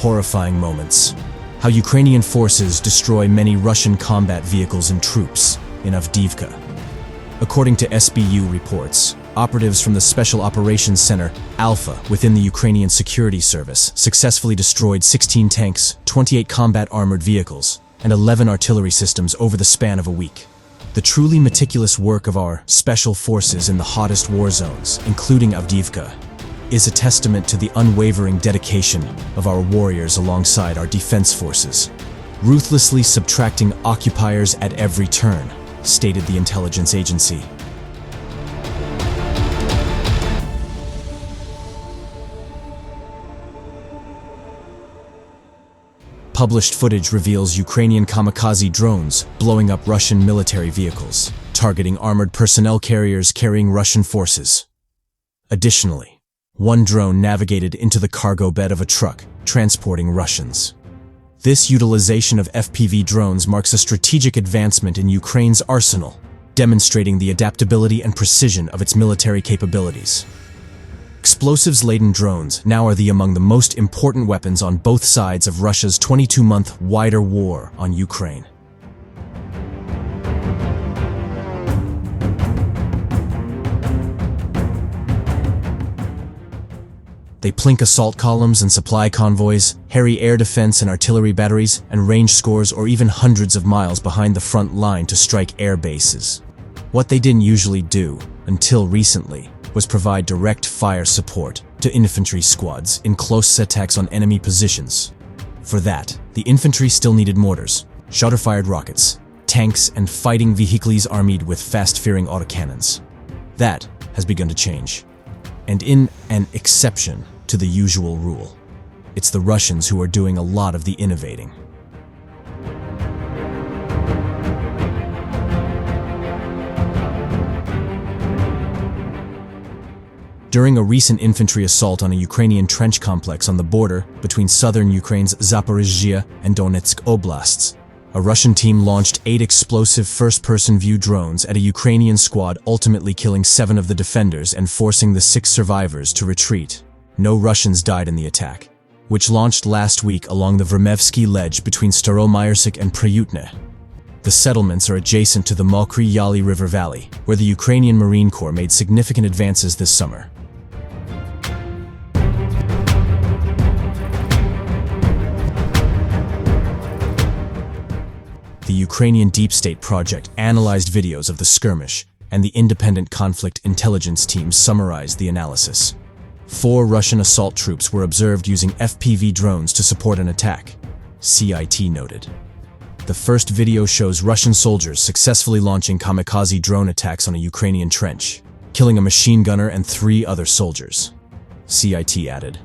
horrifying moments. How Ukrainian forces destroy many Russian combat vehicles and troops in Avdiivka. According to SBU reports, operatives from the Special Operations Center, Alpha, within the Ukrainian Security Service, successfully destroyed 16 tanks, 28 combat armored vehicles, and 11 artillery systems over the span of a week. The truly meticulous work of our special forces in the hottest war zones, including Avdiivka, is a testament to the unwavering dedication of our warriors alongside our defense forces, ruthlessly subtracting occupiers at every turn, stated the intelligence agency. Published footage reveals Ukrainian kamikaze drones blowing up Russian military vehicles, targeting armored personnel carriers carrying Russian forces. Additionally, one drone navigated into the cargo bed of a truck transporting Russians. This utilization of FPV drones marks a strategic advancement in Ukraine's arsenal, demonstrating the adaptability and precision of its military capabilities. Explosives-laden drones now are among the most important weapons on both sides of Russia's 22-month wider war on Ukraine. They plink assault columns and supply convoys, harry air defense and artillery batteries, and range scores or even hundreds of miles behind the front line to strike air bases. What they didn't usually do, until recently, was provide direct fire support to infantry squads in close attacks on enemy positions. For that, the infantry still needed mortars, shot-fired rockets, tanks, and fighting vehicles armed with fast-firing autocannons. That has begun to change. And in an exception to the usual rule, it's the Russians who are doing a lot of the innovating. During a recent infantry assault on a Ukrainian trench complex on the border between southern Ukraine's Zaporizhzhia and Donetsk oblasts, a Russian team launched 8 explosive first-person view drones at a Ukrainian squad, ultimately killing 7 of the defenders and forcing the 6 survivors to retreat. No Russians died in the attack, which launched last week along the Vremevsky ledge between Staromyrsik and Pryutne. The settlements are adjacent to the Mokry Yali River Valley, where the Ukrainian Marine Corps made significant advances this summer. The Ukrainian Deep State Project analyzed videos of the skirmish, and the independent conflict intelligence team summarized the analysis. 4 Russian assault troops were observed using FPV drones to support an attack, CIT noted. The first video shows Russian soldiers successfully launching kamikaze drone attacks on a Ukrainian trench, killing a machine gunner and 3 other soldiers, CIT added.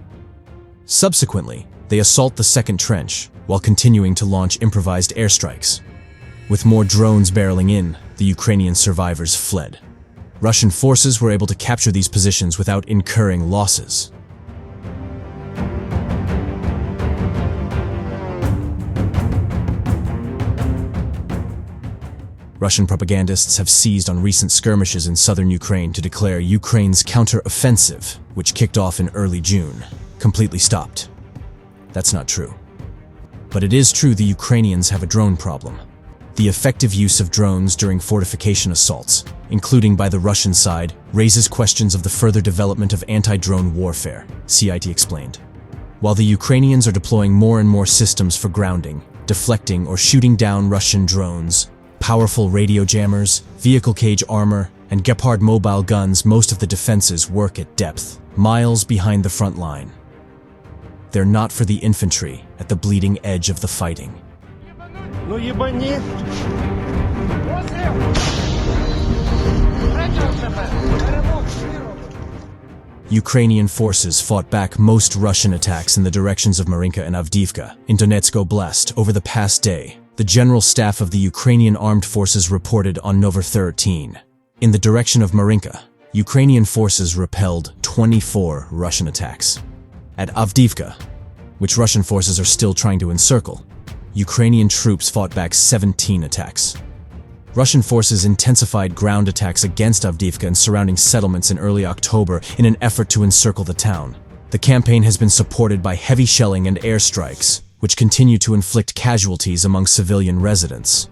Subsequently, they assault the second trench, while continuing to launch improvised airstrikes. With more drones barreling in, the Ukrainian survivors fled. Russian forces were able to capture these positions without incurring losses. Russian propagandists have seized on recent skirmishes in southern Ukraine to declare Ukraine's counter-offensive, which kicked off in early June, completely stopped. That's not true. But it is true the Ukrainians have a drone problem. The effective use of drones during fortification assaults, including by the Russian side, raises questions of the further development of anti-drone warfare, CIT explained. While the Ukrainians are deploying more and more systems for grounding, deflecting, or shooting down Russian drones, powerful radio jammers, vehicle cage armor, and Gepard mobile guns, most of the defenses work at depth, miles behind the front line. They're not for the infantry at the bleeding edge of the fighting. Ukrainian forces fought back most Russian attacks in the directions of Marinka and Avdiivka in Donetsk Oblast over the past day, the General Staff of the Ukrainian Armed Forces reported on November 13. In the direction of Marinka, Ukrainian forces repelled 24 Russian attacks. At Avdiivka, which Russian forces are still trying to encircle, Ukrainian troops fought back 17 attacks. Russian forces intensified ground attacks against Avdiivka and surrounding settlements in early October in an effort to encircle the town. The campaign has been supported by heavy shelling and airstrikes, which continue to inflict casualties among civilian residents.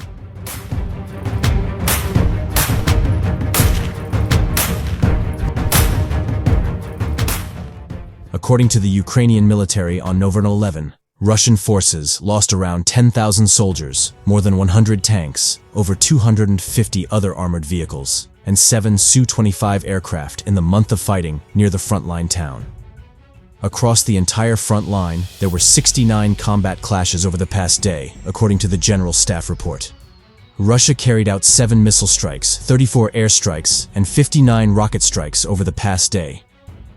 According to the Ukrainian military on November 11, Russian forces lost around 10,000 soldiers, more than 100 tanks, over 250 other armored vehicles, and 7 Su-25 aircraft in the month of fighting near the frontline town. Across the entire front line, there were 69 combat clashes over the past day, according to the General Staff report. Russia carried out 7 missile strikes, 34 airstrikes, and 59 rocket strikes over the past day.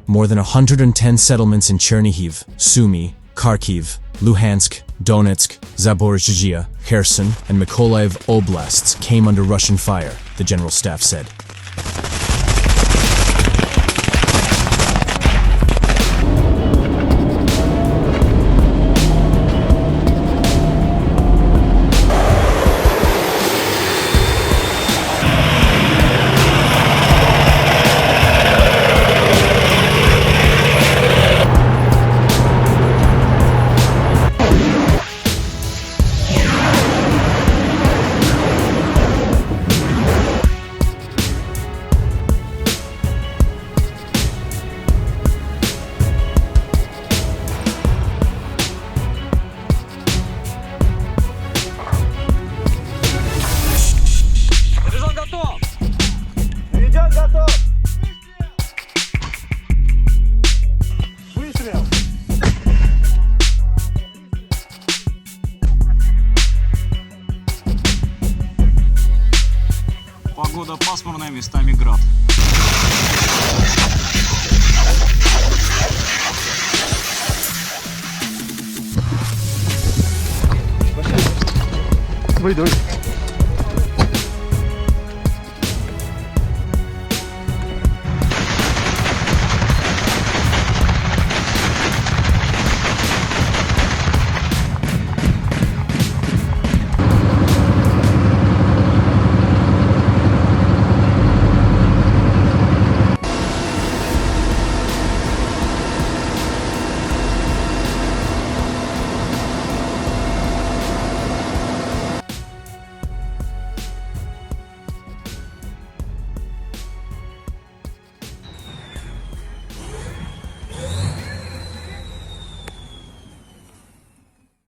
More than 110 settlements in Chernihiv, Sumy, Kharkiv, Luhansk, Donetsk, Zaporizhzhia, Kherson, and Mykolaiv oblasts came under Russian fire, the General Staff said. Погода пасмурная, местами град. Давай.